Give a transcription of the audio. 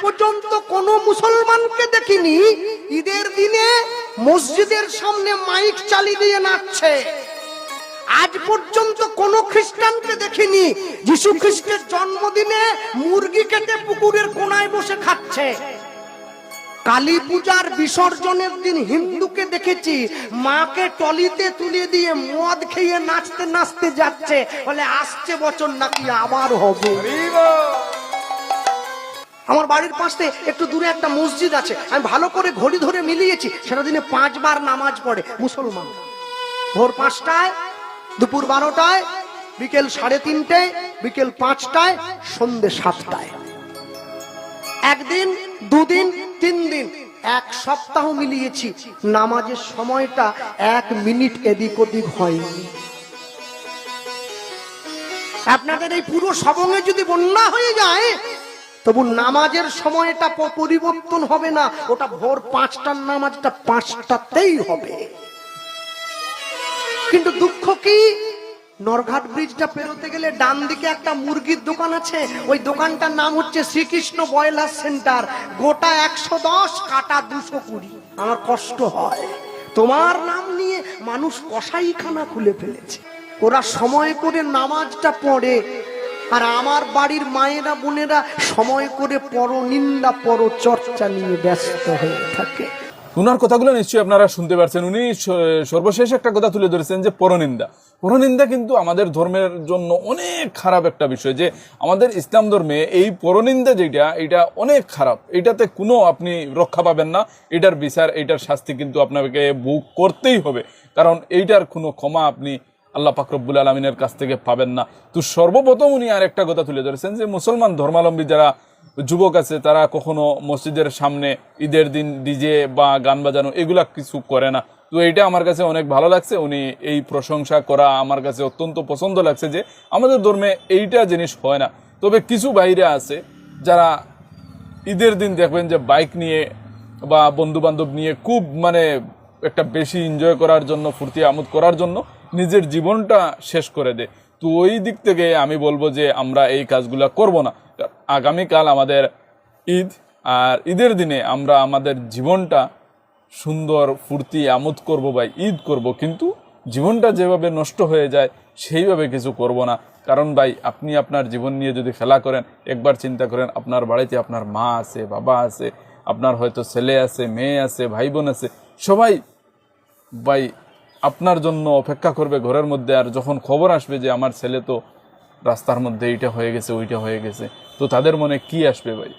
পর্যন্ত কোনো মুসলমানকে দেখিনি ঈদের দিনে মসজিদের সামনে মাইক চালিয়ে দিয়ে নাচছে। আজ পর্যন্ত কোন খ্রিস্টানকে দেখিনি যিশু খ্রিস্টের জন্মদিনে মুরগি কেটে পুকুরের কোনায় বসে খাচ্ছে। কালী পূজার বিসর্জনের দিন হিন্দুকে দেখেছি মাকে টলিতে তুলে দিয়ে মদ খেয়ে নাচতে নাচতে যাচ্ছে, বলে আসছে বছর নাকি আবার হবে। আমার বাড়ির পাশে একটু দূরে একটা মসজিদ আছে, আমি ভালো করে ঘড়ি ধরে মিলিয়েছি, সেটা দিনে 5 বার নামাজ পড়ে মুসলমান। ভোর 5টায়, দুপুর 12টায়, বিকেল 3:30টায়, বিকেল 5টায়, সন্ধ্যে 7টায়। একদিন, দুদিন, 3 দিন, 1 সপ্তাহ মিলিয়েছি, নামাজের সময়টা 1 মিনিট এদিক ওদিক হয়নি। আপনাদের এই পুরো সবঙ্গে যদি বন্যা হয়ে যায় তবু নামাজের সময়টা পরিবর্তন হবে না, ওটা ভোর 5টার নামাজটা 5টাতেই হবে। কিন্তু দুঃখ কি, নরঘাট ব্রিজটা পেরোতে গেলে ডান দিকে একটা মুরগির দোকান আছে, ওই দোকানটার নাম হচ্ছে শ্রীকৃষ্ণ ব্রয়লার সেন্টার। গোটা 110, কাটা 220। আমার কষ্ট হয়, তোমার নাম নিয়ে মানুষ কসাইখানা খুলে ফেলেছে। ওরা সময় করে নামাজটা পড়ে, আর আমার বাড়ির মায়েরা বোনেরা সময় করে পরনিন্দা পরচর্চা নিয়ে ব্যস্ত হয়ে থাকে। উনার কথাগুলো নিশ্চয়ই আপনারা শুনতে পারছেন। উনি সর্বশেষ একটা কথা তুলে ধরেছেন যে পরনিন্দা। পরনিন্দা কিন্তু আমাদের ধর্মের জন্য অনেক খারাপ একটা বিষয়, যে আমাদের ইসলাম ধর্মে এই পরনিন্দা যেটা, এটা অনেক খারাপ। এটাতে কোনো আপনি রক্ষা পাবেন না, এটার বিচার, এটার শাস্তি কিন্তু আপনাকে ভোগ করতেই হবে, কারণ এইটার কোনো ক্ষমা আপনি আল্লাহ পাক রব্বুল আলামিনের কাছ থেকে পাবেন না। তো সর্বপ্রথম উনি আর একটা কথা তুলে ধরেছেন যে মুসলমান ধর্মাবলম্বী যারা যুবক আছে তারা কখনো মসজিদের সামনে ঈদের দিন ডিজে বা গান বাজানো এগুলা কিছু করে না। তো এইটা আমার কাছে অনেক ভালো লাগছে, উনি এই প্রশংসা করা আমার কাছে অত্যন্ত পছন্দ লাগছে যে আমাদের ধর্মে এইটা জিনিস হয় না। তবে কিছু বাইরে আছে যারা ঈদের দিন দেখবেন যে বাইক নিয়ে বা বন্ধু বান্ধব নিয়ে খুব একটা বেশি এনজয় করার জন্য, ফুর্তি আমোদ করার জন্য নিজের জীবনটা শেষ করে দেয়। তো ওই দিক থেকে আমি বলবো যে আমরা এই কাজগুলা করব না। আগামীকাল আমাদের ঈদ, আর ঈদের দিনে আমরা আমাদের জীবনটা সুন্দর ফুর্তি আমোদ করব বা ঈদ করব, কিন্তু জীবনটা যেভাবে নষ্ট হয়ে যায় সেইভাবে কিছু করব না। কারণ ভাই, আপনি আপনার জীবন নিয়ে যদি খেলা করেন, একবার চিন্তা করেন আপনার বাড়িতে আপনার মা আছে, বাবা আছে, আপনার হয়তো ছেলে আছে, মেয়ে আছে, ভাই বোন আছে, সবাই ভাই আপনার জন্য অপেক্ষা করবে ঘরের মধ্যে। আর যখন খবর আসবে যে আমার ছেলে তো রাস্তার মধ্যে এইটা হয়ে গেছে, ওইটা হয়ে গেছে, তো তাদের মনে কি আসবে ভাই?